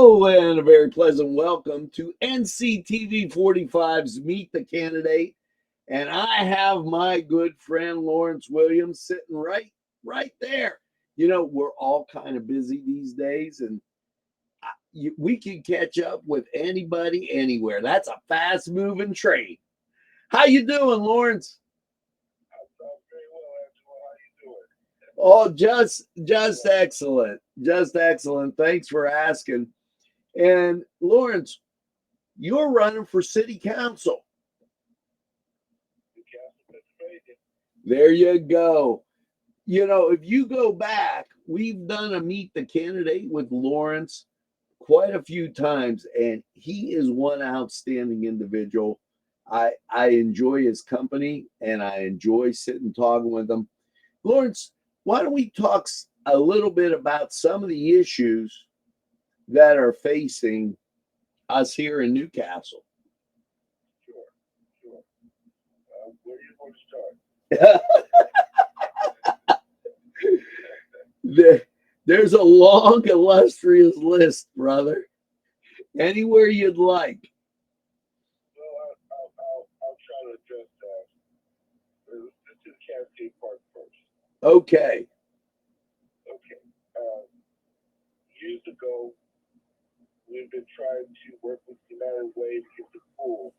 Hello and a very pleasant welcome to Nctv 45's Meet the Candidate. And I have my good friend Lawrence Williams sitting right there. You know, we're all kind of busy these days, and we can catch up with anybody anywhere. That's a fast moving train. How you doing, Lawrence? I'm very well, Angelo. How you doing? Oh, just excellent. Just excellent. Thanks for asking. And Lawrence, you're running for city council. Newcastle, Pennsylvania. There you go. You know, if you go back, we've done a meet the candidate with Lawrence quite a few times, and he is one outstanding individual. I enjoy his company and I enjoy sitting talking with him. Lawrence, why don't we talk a little bit about some of the issues that are facing us here in Newcastle? Sure, sure. Where do you want to start? There's a long, illustrious list, brother. Anywhere you'd like. Well, I'll try to address that. Let's do Cascade Park first. Okay. Okay. Years ago, we've been trying to work with United Way to get the pool,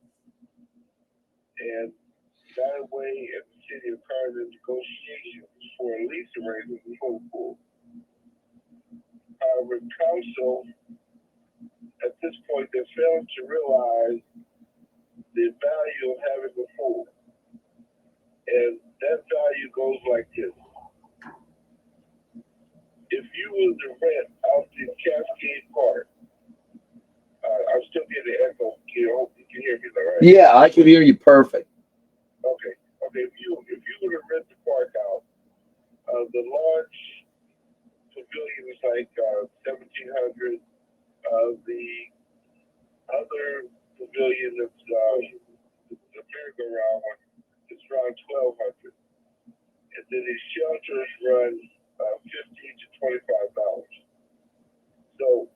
and United Way and the city are currently in negotiations for a lease arrangement for the pool. However, council at this point they're failing to realize the value of having a pool. And that value goes like this. If you were to rent out the Cascade Park, I'm still getting an echo. You can hear me, all right? Yeah, I can hear you perfect. Okay. Okay. If you were to rent the park out, the large pavilion is like 1,700. The other pavilion that's the merry-go-round one is around 1,200. And then the shelters run $15 to $25. So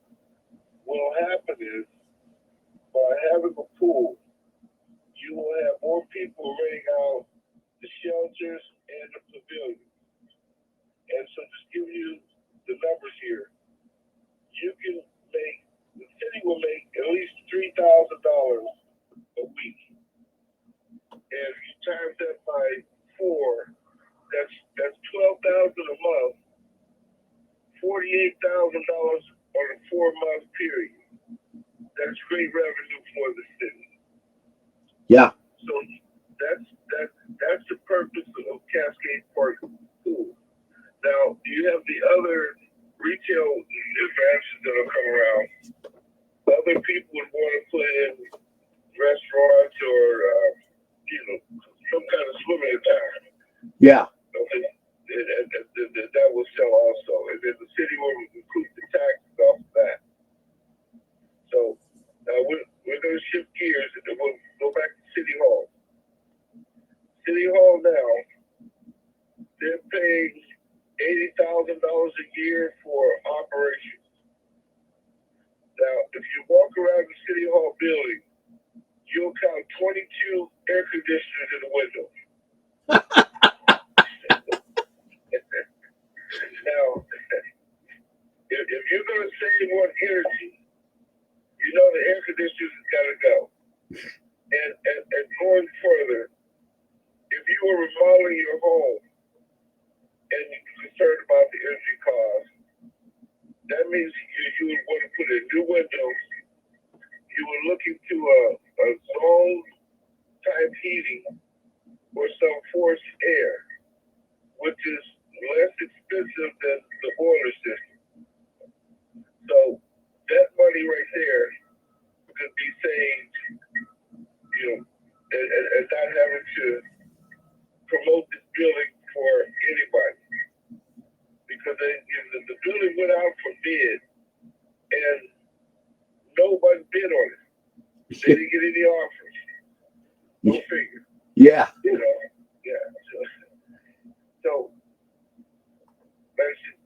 what'll happen is by having a pool, you will have more people renting out the shelters and the pavilion. And so just give you the numbers here. You can make the city will make at least $3,000 a week. And if you times that by 4, that's 12,000 a month, $48,000 on a 4-month period. That's great revenue for the city. Yeah. So that's the purpose of Cascade Park Pool. Now you have the other retail advantages that will come around. Other people would want to put in restaurants or some kind of swimming attire. Yeah. Okay. And that will sell also. And then the city will recoup the taxes off of that. So we're going to shift gears and then we'll go back to City Hall. City Hall now, they're paying $80,000 a year for operations. Now, if you walk around the City Hall building, you'll count 22 air conditioners in the window. Now, if you're going to save on energy, you know the air conditioners has got to go. And going further, if you were remodeling your home and you're concerned about the energy cost, that means you would want to put in new windows. You would look into a zone type heating or some forced air, which is less expensive than the boiler system. So that money right there could be saved, and not having to promote this building for anybody. Because the building went out for bid, and nobody bid on it. They didn't get any offers. No figure. Yeah. Yeah. So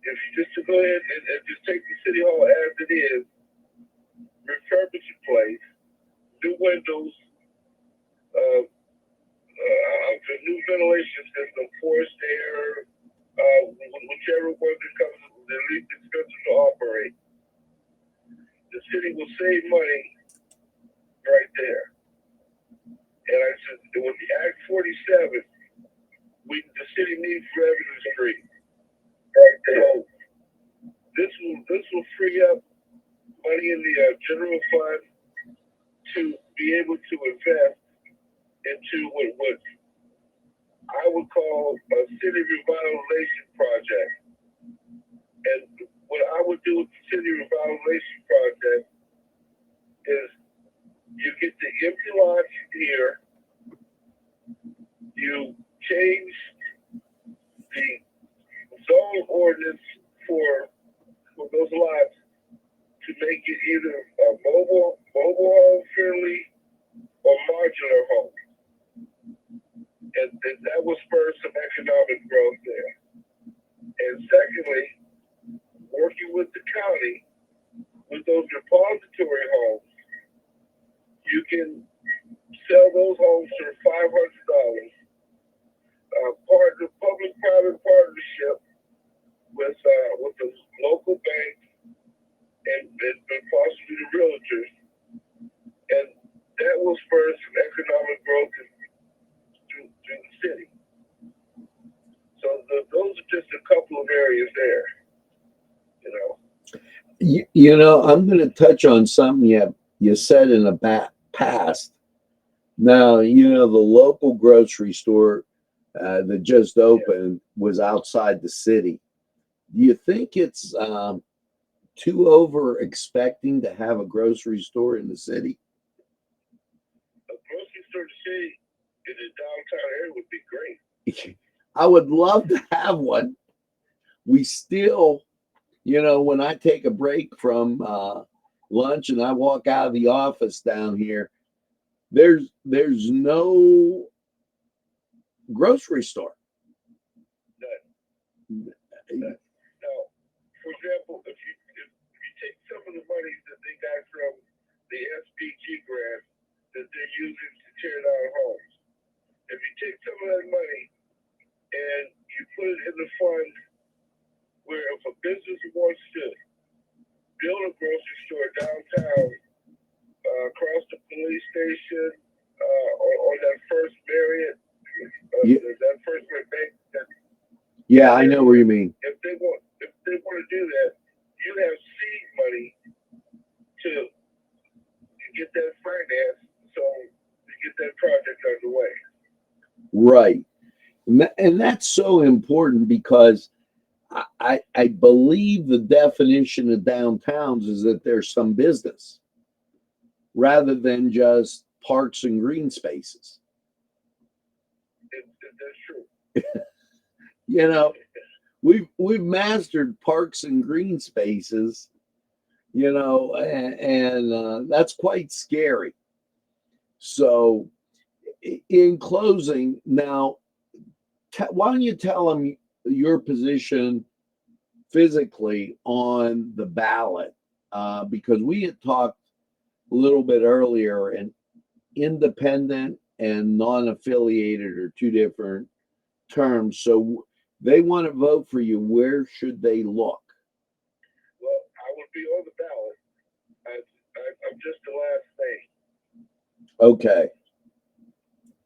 if you just to go ahead and just take the city hall as it is, windows, the new ventilation system, forced air, whichever one becomes the least expensive to operate. The city will save money right there. And I said, with the Act 47, the city needs revenue stream right there. So this will free up money in the general fund to be able to invest into what I would call a city revitalization project. And what I would do with the city revitalization project is you get the empty lots here, you change the zone ordinance for those lots to make it either a mobile home friendly or modular home. And that will spur some economic growth there. And secondly, working with the county, with those repository homes, you can sell those homes for $500. Part of the public-private partnership with the local bank and possibly the realtors, and that will spur some economic growth through the city. So those are just a couple of areas there, You know, I'm going to touch on something you said in the past. Now, you know, the local grocery store that just opened was outside the city. Do you think it's too over expecting to have a grocery store in the city? A grocery store in the city in the downtown area would be great. I would love to have one. We still, you know, when I take a break from lunch and I walk out of the office down here, there's no grocery store. Now, for example, if you take some of the money that they got from the SBG grant that they're using to tear down homes, if you take some of that money and you put it in the fund where if a business wants to build a grocery store downtown, across the police station, on that first Marriott, that first bank. Yeah, I know where you mean. If they want to do that, you have seed money to get that financed, so to get that project underway. Right, and that's so important because I believe the definition of downtowns is that there's some business rather than just parks and green spaces. That's true. You know, we've mastered parks and green spaces, you know, and that's quite scary. So, in closing, now, why don't you tell them your position physically on the ballot? Because we had talked a little bit earlier, and independent and non-affiliated are two different terms. So they want to vote for you. Where should they look? Well, I would be on the ballot. I'm just the last name.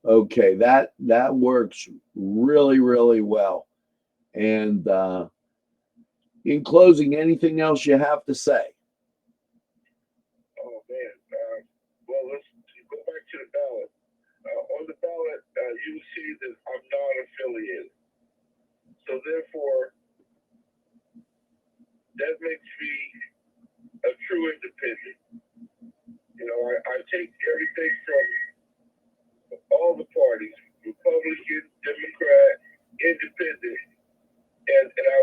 Okay, that works really, really well. And in closing, anything else you have to say? Oh man. Well, let's go back to the ballot. On the ballot, you will see that I'm non-affiliated. So therefore, that makes me a true independent. You know, I take everything from all the parties, Republican, Democrat, Independent, and I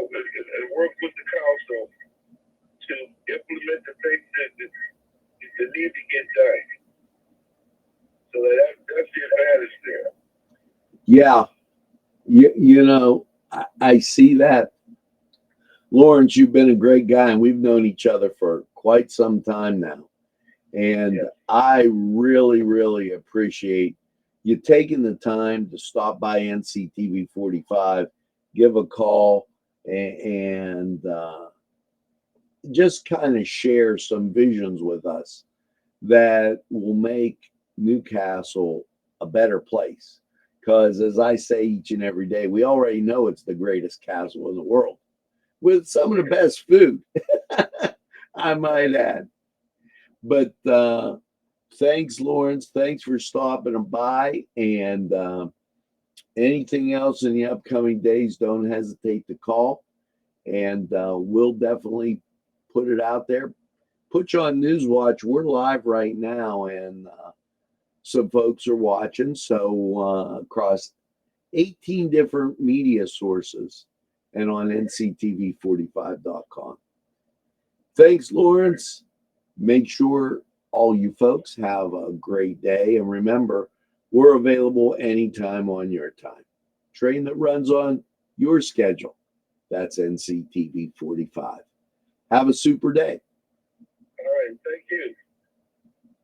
work with the council to implement the things that need to get done. So that's the advantage there. Yeah, you know, I see that. Lawrence, you've been a great guy, and we've known each other for quite some time now. And Yes. I really, really appreciate you taking the time to stop by NCTV 45, give a call, and just kind of share some visions with us that will make Newcastle a better place. Because as I say each and every day, we already know it's the greatest castle in the world with some of the best food, I might add. But thanks, Lawrence. Thanks for stopping by. And anything else in the upcoming days, don't hesitate to call. And we'll definitely put it out there. Put you on Newswatch. We're live right now, and some folks are watching. So across 18 different media sources and on nctv45.com. Thanks, Lawrence. Make sure all you folks have a great day. And remember, we're available anytime on your time. Train that runs on your schedule. That's NCTV 45. Have a super day. All right. Thank you.